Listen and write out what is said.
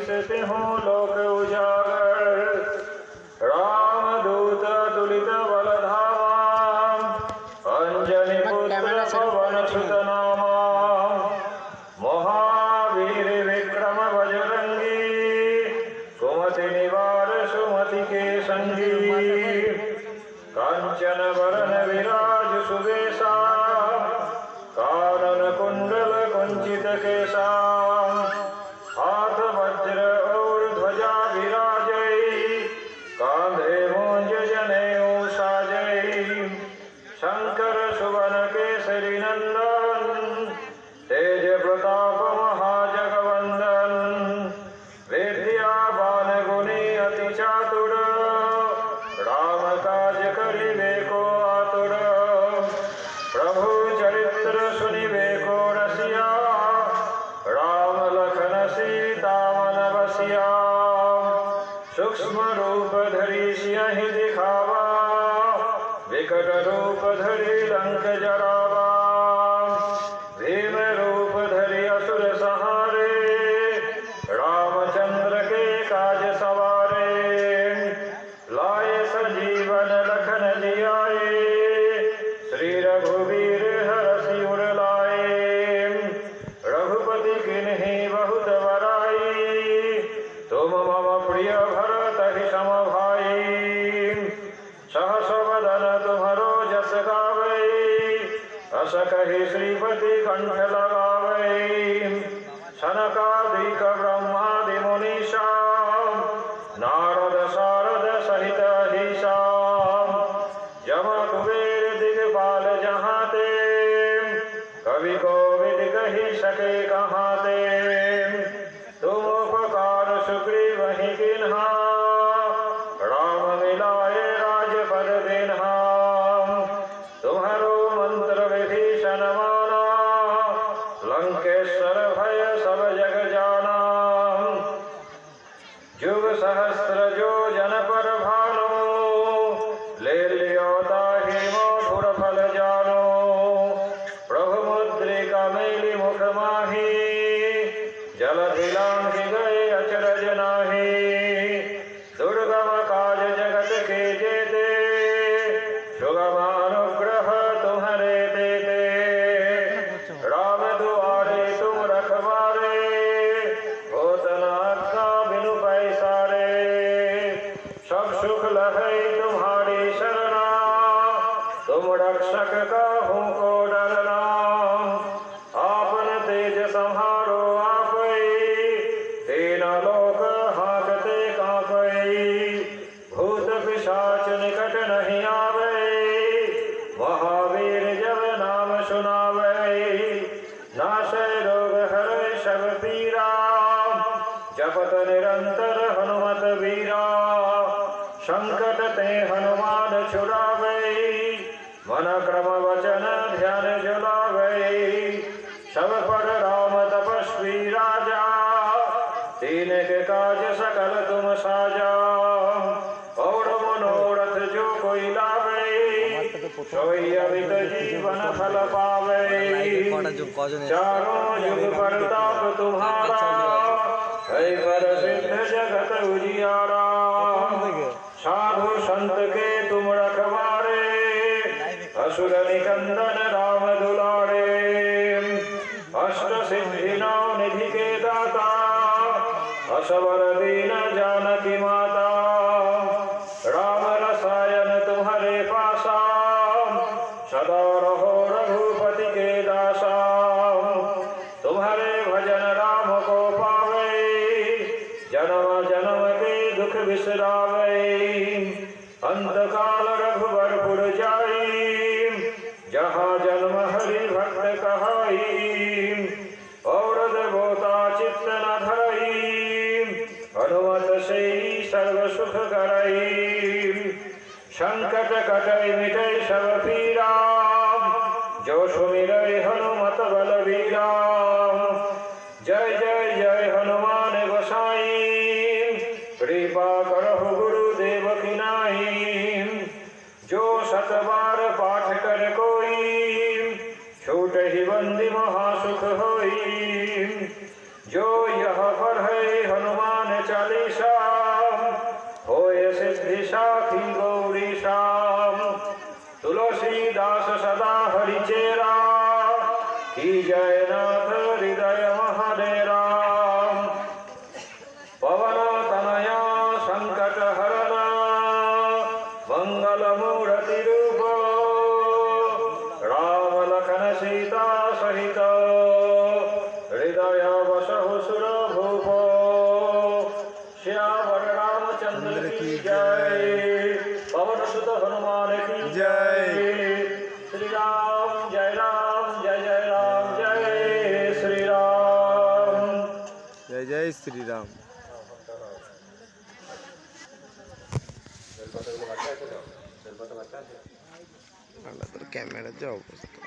दिसते हो लोक उजागर राम दूत तुलित बल धामा अंजनी पुत्र पवन सुत नामा महावीर विक्रम बजरंगी सुमति निवार सुमति के संगी कांचन वरण विराज सुबेसा कानन कुंडल कुंचित केसा हाथ वज्र और ध्वजा विराजै कांधे मूंज जनेऊ साजै शंकर सुवन केसरी नंदन तेज प्रताप महाजगवंदन विद्यावान गुणी अति चातुर राम काज करिबे को आतुर प्रभु चरित्र सुनिबे को रसिया राम लखन सीता मन बसिया सूक्ष्म रूप धरि सियहि दिखावा विकट रूप धरि लंक जरावा भीम रूप धरि असुर संहारे रामचंद्र के काज सवारे लाए संजीवन लखन जियाए श्री रघुवीर हरषि उर लाए रघुपति किन्हीं बहुत बड़ाई तुम मम प्रिय भरत ही सम भाई सहस वदन तुम्हरो जस गावै अस कहि श्रीपति कंठ लगावै सनकादिक ब्रह्मादि मुनीषा नारद सारद सहित अहिषा जम कुबेर दिगपाल जहाँ ते कवि कोविद कहि सके कहाँ ते तुम उपकार सुग्रीव ही किन्हा राम मिलाए राजपद दिन्हा तुम्हारो मंत्र विभीषण माना लंकेश्वर भय सब जग जाना जुग सहस्त्र जो जन पर भानो ले लियो ताहि मधुर फल जानो प्रभु मुद्रिका मेली मुख माही जलधि लांघि गए अचरज नाहि दुर्गम काज जगत के जेते सुगम अनुग्रह तुम्हारे देते राम दुआरे तुम रखवारे होत न आज्ञा बिनु पैसारे सब सुख लहै तुम्हारी शरणा तुम रक्षक काहू को डरना आपन तेज संहारो आपै तीन लोक हाँकते कांपै भूत पिशाच निकट नहीं आवे महावीर जब नाम सुनावे नाशै रोग हरै सब पीरा जपत निरंतर हनुमत वीरा संकट ते हनुमान छुड़ावे मन क्रम वचन ध्यान जुलावे सब पर राम तपस्वी राजा तीन के काज सकल तुम साजा और मनोरथ जो कोई लावे सोई अमित जीवन फल पावे चारों युग प्रताप तुम्हारा है पर सिद्ध जगत उजियारा साधु संत के तुम रखवारे असुर निकंदन राम दुलारे अष्ट सिद्धि नौ निधि के दाता असवर दीन जानकी माता राम रसायन तुम्हारे पासा सदा रहो रघुपति के दासा तुम्हारे भजन राम को पावे जन्म जन्म के दुख बिसरावे अंत काल रघुवरपुर जाई जहाँ जन्म हरि भक्त कहाई और देवता चित्त न धरई हनुमत से सर्व सुख करई संकट कटई मिटई सब पीरा जो सुमिरै हनुमत बलवीरा जय जय जय हनुमान गोसाई कृपा करहु गुरुदेव की नाई जो सत बार पाठ कर कोई छूट ही बंदी महासुख होई जो यह पर है हनुमान की जय नाथ हृदय महारे राम। पवन तनया संकट हरना मंगल मूर्ति रूप राम लखन सीता सहित हृदय बसहु सुर भूप। श्यावर रामचंद्र की जय, पवन सुत हनुमान की जय। श्री राम जय राम जय जय राम जय श्री राम। जय जय श्री राम। ক্যামেরা যা অবস্থা।